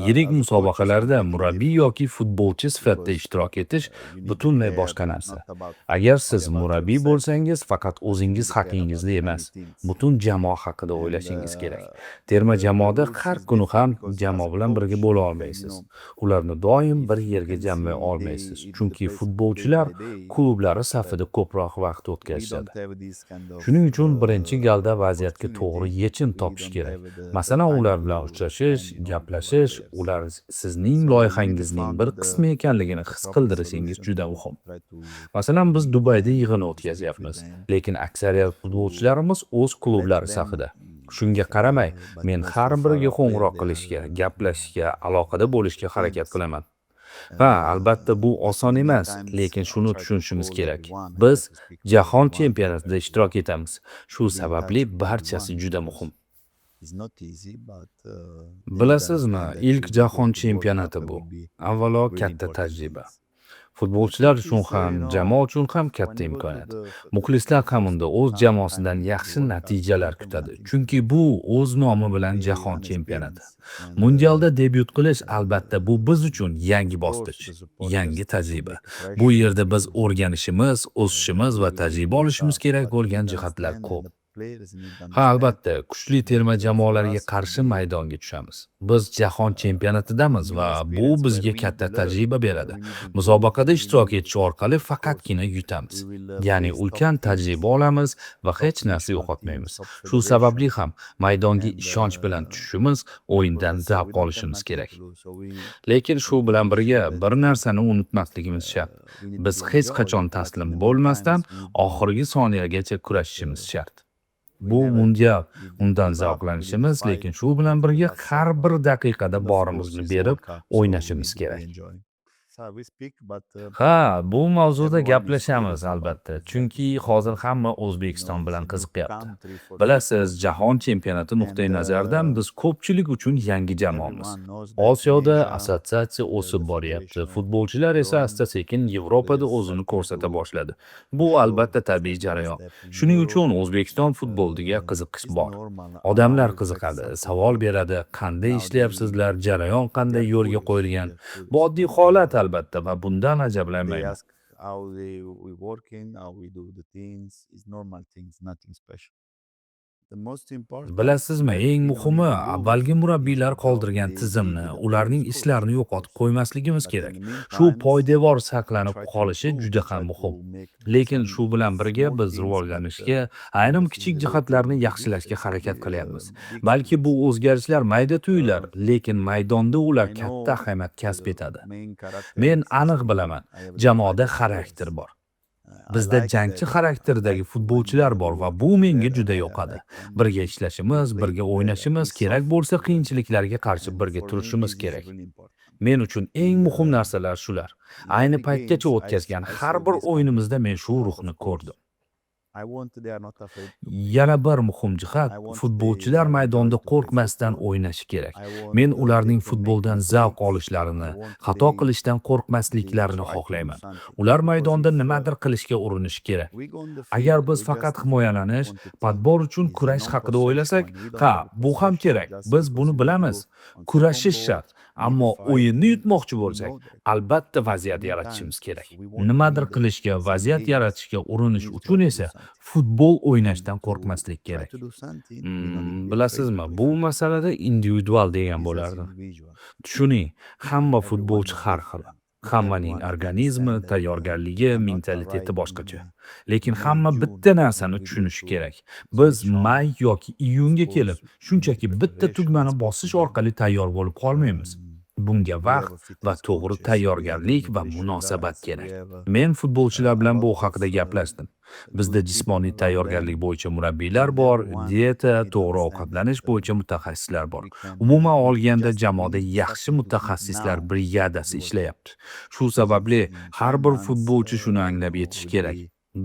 Yirik musobaqalarda murabbiy yoki futbolchi sifatida ishtirok etish butunlay boshqa narsa. Agar siz murabbiy bo'lsangiz, faqat o'zingiz haqingizda emas, butun jamoa haqida o'ylashingiz kerak. Terma jamoada har kuni ham jamoa bilan birga bo'la olmaysiz. Ularni doim bir yerga jamlay olmaysiz, chunki futbolchilar klublari safida ko'proq vaqt o'tkazishadi. Shuning uchun birinchi galda vaziyatga to'g'ri yechim topish kerak. Masalan, ular bilan uchrashish, gaplashish, ular sizning loyihangizning bir qismi ekanligini his qildirishingiz juda muhim. Masalan, biz Dubayda yig'in o'tkazyapmiz, lekin aksariyat futbolchilarimiz o'z klublari safida. Shunga qaramay, men har biriga qo'ng'iroq qilishga, gaplashishga, aloqada bo'lishga harakat qilaman. Ha, albatta bu oson emas, lekin shuni tushunishimiz kerak. Biz jahon chempionatida ishtirok etamiz. Shu sababli barchasi juda muhim. Bilasizmi, ilk jahon chempionati bu. Avvalo katta tajriba. Futbolchilar uchun ham, jamoa uchun ham katta imkoniyat. Muxlislar ham unda o'z jamoasidan yaxshi natijalar kutadi, chunki bu o'z nomi bilan jahon chempionati. Mundialda debyut qilish albatta bu biz uchun yangi bosqich, yangi tajriba. Bu yerda biz o'rganishimiz, o'sishimiz va tajriba olishimiz kerak bo'lgan jihatlar ko'p. Ha, albatta, kuchli terma jamoalarga qarshi maydonga tushamiz. Biz jahon chempionatidamiz va bu bizga katta tajriba beradi. Musobaqada ishtirok etish orqali faqatgina yutamiz. Ya'ni ulkan tajriba olamiz va hech narsa yo'qotmaymiz. Shu sababli ham maydonga ishonch bilan tushishimiz, o'yindan zavq olishimiz kerak. Lekin shu bilan birga bir narsani unutmasligimiz shart. Biz hech qachon taslim bo'lmasdan oxirgi soniyagacha kurashishimiz shart. Bu mundial, undan zavqlanishimiz, lekin shu bilan birga har bir daqiqada borimizni berib o'ynashimiz kerak. Ha, bu mavzuda gaplashamiz albatta, chunki hozir hamma O'zbekiston bilan qiziqyapti. Bilasiz, jahon chempionati nuqtai nazaridan biz ko'pchilik uchun yangi jamoamiz. Osiyoda assotsiatsiya o'sib boryapti. Futbolchilar esa asta-sekin Yevropada o'zini ko'rsata boshladi. Bu albatta tabiiy jarayon. Shuning uchun O'zbekiston futboliga qiziqish bor. Odamlar qiziqadi, savol beradi, qanday ishlayapsizlar, jarayon qanday yo'lga qo'yilgan. Bu oddiy holat albatta va bundan ajablanmayman. Bilasizmi, eng muhimi avvalgi murabbiylar qoldirgan tizimni, ularning ishlarini yo'qotib qo'ymasligimiz kerak. Shu poydevor saqlanib qolishi juda ham muhim. Lekin shu bilan birga biz rivojlanishga, ayrim kichik jihatlarni yaxshilashga harakat qilyapmiz. Balki bu o'zgarishlar mayda-tuyular, lekin maydonda ular katta ahamiyat kasb etadi. Men aniq bilaman, jamoada xarakter bor. Bizda jangchi xarakterdagi futbolchilar bor va bu menga juda yoqadi. Birga ishlashimiz, birga o'ynashimiz, kerak bo'lsa qiyinchiliklarga qarshi birga turishimiz kerak. Men uchun eng muhim narsalar shular. Ayni paytgacha o'tkazgan har bir o'yinimizda men shu ruhni ko'rdim. Yana bir muhim jihat, futbolchilar maydonda qo'rqmasdan o'ynashi kerak. Men ularning futboldan zavq olishlarini, xato qilishdan qo'rqmasliklarini xohlayman. Ular maydonda nimadir qilishga urinishi kerak. Agar biz faqat himoyalanish, padbor uchun kurash haqida o'ylasak, ha, bu ham kerak. Biz buni bilamiz. Kurashish shart. Ammo o'yinni yutmoqchi bo'lsak, albatta vaziyat yaratishimiz kerak. Nimadir qilishga, vaziyat yaratishga urinish uchun esa futbol o'ynashdan qo'rqmaslik kerak. Bilasizmi, bu masalada individual degan bo'lardim. Tushuning, hamma futbolchi har xil. Hammaning organizmi, tayyorgarligi, mentaliteti boshqacha. Lekin hamma bitta narsani tushunishi kerak. Biz may yoki iyunga kelib, shunchaki bitta tugmani bosish orqali tayyor bo'lib qolmaymiz. Bunga vaqt va to'g'ri tayyorgarlik va munosabat kerak. Men futbolchilar bilan bu haqida gaplashdim. Bizda jismoniy tayyorgarlik bo'yicha murabbiylar bor, dieta, to'g'ri ovqatlanish bo'yicha mutaxassislar bor. Umuman olganda jamoada yaxshi mutaxassislar brigadasi ishlayapti. Shu sababli har bir futbolchi shuni anglab yetishi kerak.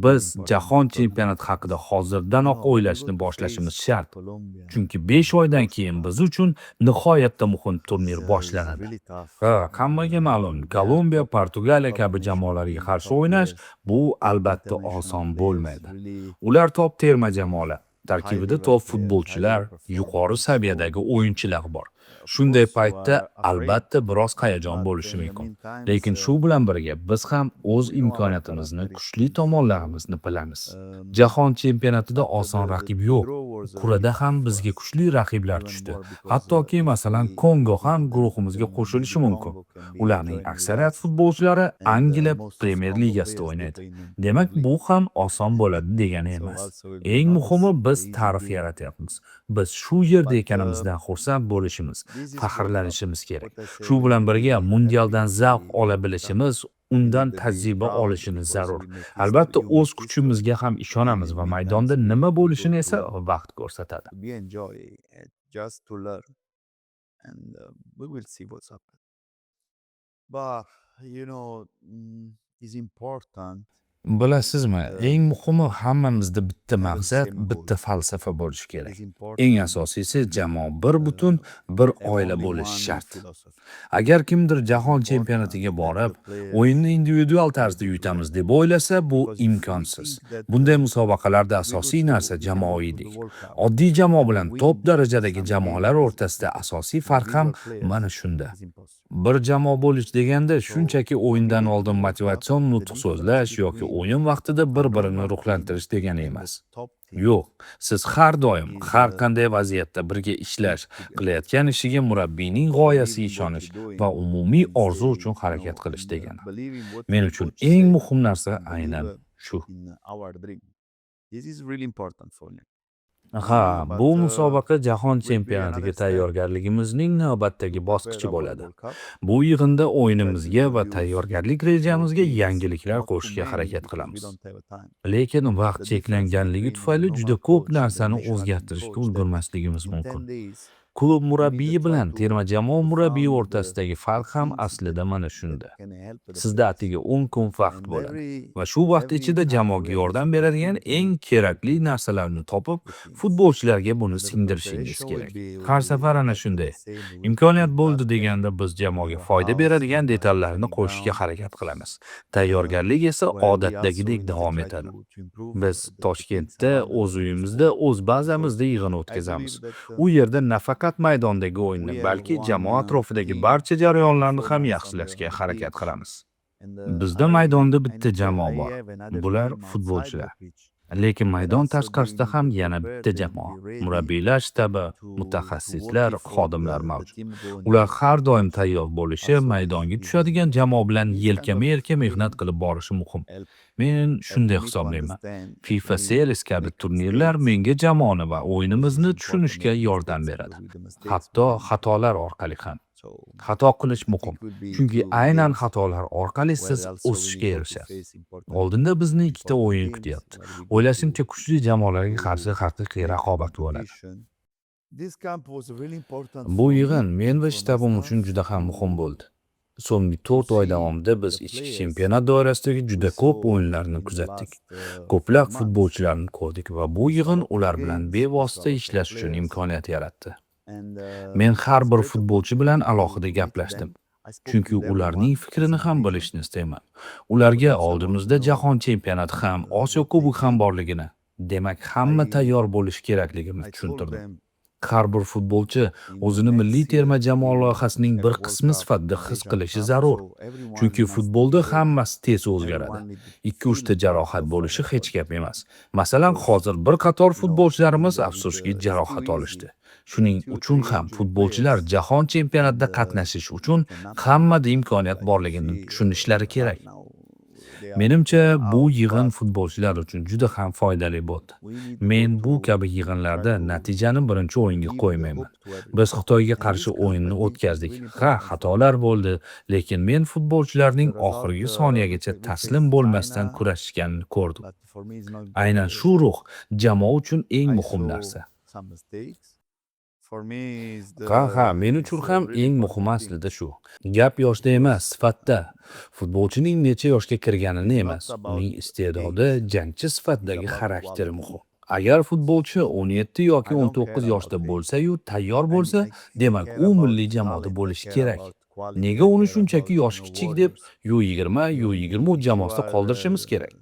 Biz jahon chempionati haqida hozirdanoq o'ylashni boshlashimiz shart. Chunki 5 oydan keyin biz uchun nihoyatda muhim turnir boshlanadi. Hammaga ma'lum, Kolumbiya, Portugaliya kabi jamoalarga qarshi o'ynash bu albatta oson bo'lmaydi. Ular top terma jamoalar. Tarkibida top futbolchilar, yuqori saviyadagi o'yinchilar bor. Shunday paytda albatta biroz hayajon bo'lishi mumkin. Lekin shu bilan birga biz ham o'z imkoniyatimizni, kuchli tomonlarimizni bilamiz. Jahon chempionatida oson raqib yo'q. Qur'ada ham bizga kuchli raqiblar tushdi. Hattoki masalan Kongo ham guruhimizga qo'shilishi mumkin. Ularning aksariyat futbolchilari Angliya Premyer Ligasida o'ynaydi. Demak, bu ham oson bo'ladi degani emas. Eng muhimi biz tarix yaratyapmiz. Biz shu yerda ekanimizdan xursand bo'lishimiz, faxrlanishimiz kerak. Shu bilan birga mundialdan zavq ola bilishimiz, undan tajriba olishimiz zarur. Albatta o'z kuchimizga ham ishonamiz va maydonda nima bo'lishini esa vaqt ko'rsatadi. Bilasizmi, eng muhimi hammamizda bitta maqsad, bitta falsafa bo'lishi kerak. Eng asosiysi jamoa bir butun, bir oila bo'lishi shart. Agar kimdir jahon chempionatiga borib, o'yinni individual tarzda yutamiz deb o'ylasa, bu imkonsiz. Bunday musobaqalarda asosiy narsa jamoaviylik. Oddiy jamoa bilan top darajadagi jamoalar o'rtasida asosiy farq ham mana shunda. Bir jamoa bo'lish deganda shunchaki o'yindan oldin motivatsion nutq so'zlash yoki o'yin vaqtida bir-birini ruhlantirish degani emas. Yo'q, siz har doim, har qanday vaziyatda birga ishlash, qilayotgan ishiga murabbiyning g'oyasiga ishonish va umumiy orzu uchun harakat qilish degani. Men uchun eng muhim narsa aynan shu. Ha, bu musobaqa jahon chempionatiga tayyorgarligimizning navbatdagi bosqichi bo'ladi. Bu yig'inda o'yinimizga va tayyorgarlik rejamizga yangiliklar qo'shishga harakat qilamiz. Lekin vaqt cheklanganligi tufayli juda ko'p narsani o'zgartirishga ulgurmasligimiz mumkin. Klub murabbiyi bilan terma jamoa murabbiyi o'rtasidagi farq ham aslida mana shunda. Sizda atigi 10 kun vaqt bo'ladi va shu vaqt ichida jamoaga yordam beradigan eng kerakli narsalarni topib, futbolchilarga buni singdirishingiz kerak. Har safar ana shunday. Imkoniyat bo'ldi deganda biz jamoaga foyda beradigan detallarni qo'shishga harakat qilamiz. Tayyorgarlik esa odatdagidek davom etadi. Biz Toshkentda o'z uyimizda, o'z bazamizda yig'in o'tkazamiz. U yerda nafaqat maydondagi o'yinni, balki jamoa atrofidagi barcha jarayonlarni ham yaxshilashga harakat qilamiz. Bizda maydonda bitta jamoa bor. Bular futbolchilar. Lekin maydon tashqarisida ham yana bitta jamoa. Murabbiylar shtabi, mutaxassislar, xodimlar mavjud. Ular har doim tayyor bo'lishi, maydonga tushadigan jamoa bilan yelkama-yelka mehnat qilib borishi muhim. Men shunday hisoblayman. FIFA Series kabi turnirlar menga jamoani va o'yinimizni tushunishga yordam beradi. Hatto xatolar orqali ham. Xato qilish muhim. Chunki aynan xatolar orqali siz o'sishga erishasiz. Oldinda bizni ikkita o'yin kutyapti. O'ylashimcha kuchli jamoalarga qarshi haqiqiy raqobat bo'ladi. Bu yig'in men va shtabim uchun juda ham muhim bo'ldi. So'nggi 4 oy davomida biz ichki chempionat doirasidagi juda ko'p o'yinlarni kuzatdik. Ko'plab futbolchilarni ko'rdik va bu yig'in ular bilan bevosita ishlash uchun imkoniyat yaratdi. Men har bir futbolchi bilan alohida gaplashdim. Chunki ularning fikrini ham bilishni istayman. Ularga oldimizda jahon chempionati ham, Osiyo kubogi ham borligini, demak hamma tayyor bo'lish kerakligini tushuntirdim. Har bir futbolchi o'zini milliy terma jamoa loyihasining bir qismi sifatida his qilishi zarur. Chunki futbolda hammasi tez o'zgaradi. 2-3 ta jarohat bo'lishi hech gap emas. Masalan, hozir bir qator futbolchilarimiz afsuski jarohat olishdi. Shuning uchun ham futbolchilar jahon chempionatida qatnashish uchun hammada imkoniyat borligini tushunishlari kerak. Menimcha bu yig'in futbolchilar uchun juda ham foydali bo'ldi. Men bu kabi yig'inlarda natijani birinchi o'yinga qo'ymayman. Biz Xitoyga qarshi o'yinni o'tkazdik. Ha, xatolar bo'ldi, lekin men futbolchilarning oxirgi soniyagacha taslim bo'lmasdan kurashishganini ko'rdim. Aynan shu ruh jamoa uchun eng muhim narsa. Ha, men uchun ham eng muhimi aslida shu. Gap yoshda emas, sifatda. Futbolchining necha yoshga kirganini emas, uning iste'dodi, jangchi sifatidagi xarakteri muhim. Agar futbolchi 17 yoki 19 yoshda bo'lsa-yu, tayyor bo'lsa, demak u milliy jamoada bo'lishi kerak. Nega uni shunchaki yoshi kichik deb yo 20 yo 23 jamoasida qoldirishimiz kerak?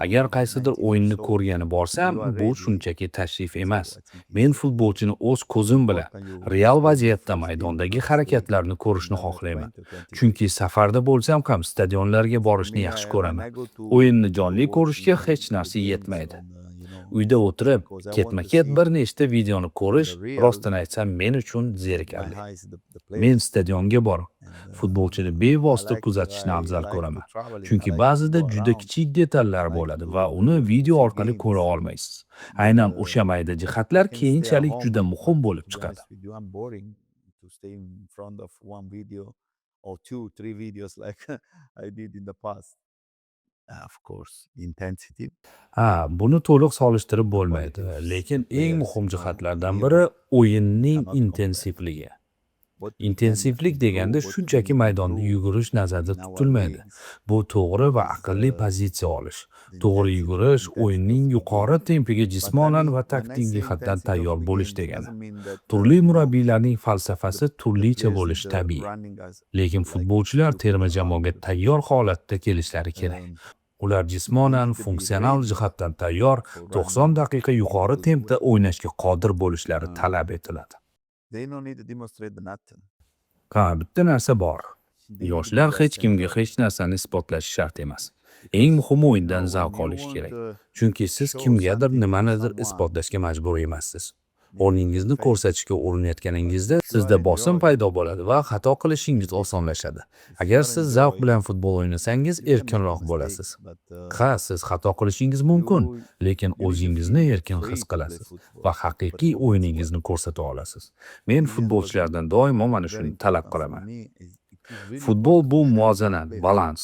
Agar qaysidir o'yinni ko'rgani borsam, bu shunchaki tashrif emas. Men futbolchini o'z ko'zim bilan real vaziyatda maydondagi harakatlarni ko'rishni xohlayman. Chunki safarda bo'lsam ham stadionlarga borishni yaxshi ko'raman. O'yinni jonli ko'rishga hech narsa yetmaydi. Uyda o'tirib, ketma-ket bir nechta videoni ko'rish, rostini aytsam, men uchun zerikarli. Men stadionga borib, futbolchini bevosita kuzatishni afzal ko'raman. Chunki ba'zida juda kichik detallar bo'ladi va uni video orqali ko'ra olmaysiz. Aynan o'sha mayda jihatlar keyinchalik juda muhim bo'lib chiqadi. Buni to'liq solishtirib bo'lmaydi, lekin eng muhim jihatlardan biri o'yinning intensivligi. Intensivlik deganda shunchaki maydonda yugurish nazarda tutilmaydi. Bu to'g'ri va aqlli pozitsiya olish. To'g'ri yugurish o'yinning yuqori tempiga jismonan va taktik jihatdan tayyor bo'lish degani. Turli murabbiylarning falsafasi turlicha bo'lishi tabiiy. Lekin futbolchilar terma jamoaga tayyor holatda kelishlari kerak. Ular jismonan, funksional jihatdan tayyor, 90 daqiqa yuqori tempda o'ynashga qodir bo'lishlari talab etiladi. Bitta narsa bor. Yoshlar hech kimga hech narsani isbotlashi shart emas. Eng muhimi o'yindan zavq olish kerak. Chunki siz kimgadir nimanidir isbotlashga majbur emassiz. O'rningizni ko'rsatishga urinayotganingizda sizda bosim paydo bo'ladi va xato qilishingiz osonlashadi. Agar siz zavq bilan futbol o'ynasangiz, erkinroq bo'lasiz. Siz xato qilishingiz mumkin, lekin o'zingizni erkin his qilasiz va haqiqiy o'yiningizni ko'rsata olasiz. Men futbolchilardan doimo mana shuni talab qilaman. Futbol bu muvozanat, balans.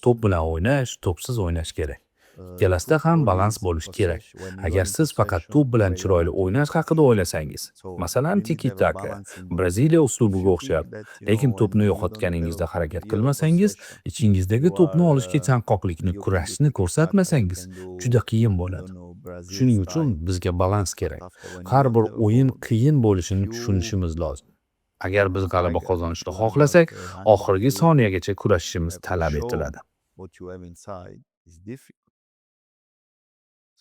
To'p bilan o'ynash, to'psiz o'ynash kerak. Ikkalasida ham balans bo'lishi kerak. Agar siz faqat to'p bilan chiroyli o'ynash haqida o'ylasangiz, masalan, tiki-taka, Braziliya uslubiga o'xshab, lekin to'pni yo'qotganingizda harakat qilmasangiz, ichingizdagi to'pni olishga chanqoqlikni, kurashni ko'rsatmasangiz, juda qiyin bo'ladi. Shuning uchun bizga balans kerak. Har bir o'yin qiyin bo'lishini tushunishimiz lozim. Agar biz g'alaba qozonishni xohlasak, oxirgi soniyagacha kurashishimiz talab etiladi.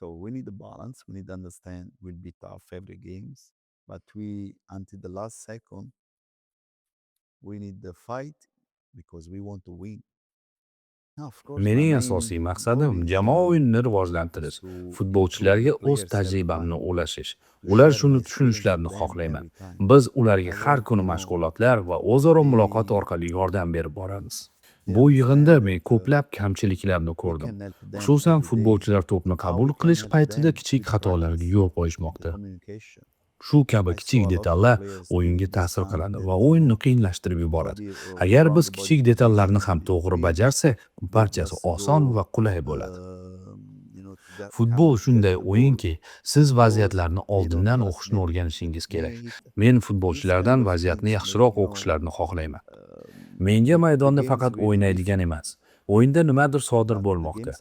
So we need a balance. We need to understand we'll be tough every games, but we until the last second we need the fight because we want to win. Mening asosiy maqsadim jamoa o'yinini rivojlantirish, futbolchilarga o'z tajribamni ulashish. Ular shuni tushunishlarini xohlayman. Biz ularga har kuni mashg'ulotlar va o'zaro muloqot orqali yordam berib boramiz. Bu yig'inda men ko'plab kamchiliklarni ko'rdim. Xususan, futbolchilar to'pni qabul qilish paytida kichik xatolarga yo'l qo'yishmoqda. Shu kabi kichik detallar o'yinga ta'sir qiladi va o'yinni qiyinlashtirib yuboradi. Agar biz kichik detallarni ham to'g'ri bajarsak, barchasi oson va qulay bo'ladi. Futbol shunday o'yinki, siz vaziyatlarni oldindan o'qishni o'rganishingiz kerak. Men futbolchilardan vaziyatni yaxshiroq o'qishlarini xohlayman. Menga maydonda faqat o'ynaydigan emas, o'yinda nimadir sodir bo'lmoqda.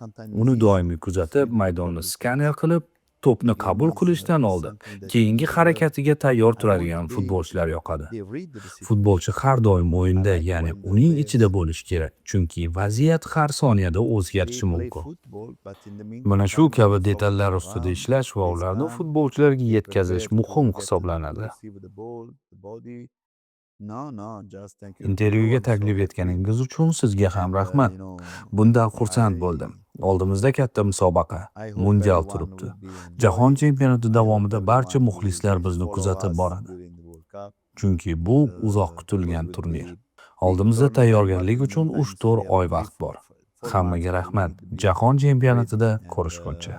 Uni doimiy kuzatib, maydonni skaner qilib, to'pni qabul qilishdan oldin keyingi harakatiga tayyor turadigan futbolchilar yoqadi. Futbolchi har doim o'yinda, ya'ni uning ichida bo'lishi kerak, chunki vaziyat har soniyada o'zgarishi mumkin. Mana shu kabi detallar ustida ishlash va ularni futbolchilarga yetkazish muhim hisoblanadi. Intervyuga taklif etganingiz uchun sizga ham rahmat. Bundan xursand bo'ldim. Oldimizda katta musobaqa, mundial turibdi. Jahon chempionati davomida barcha muxlislar bizni kuzatib boradi. Chunki bu uzoq kutilgan turnir. Oldimizda tayyorgarlik uchun 3-4 oy vaqt bor. Hammaga rahmat. Jahon chempionatida ko'rishguncha.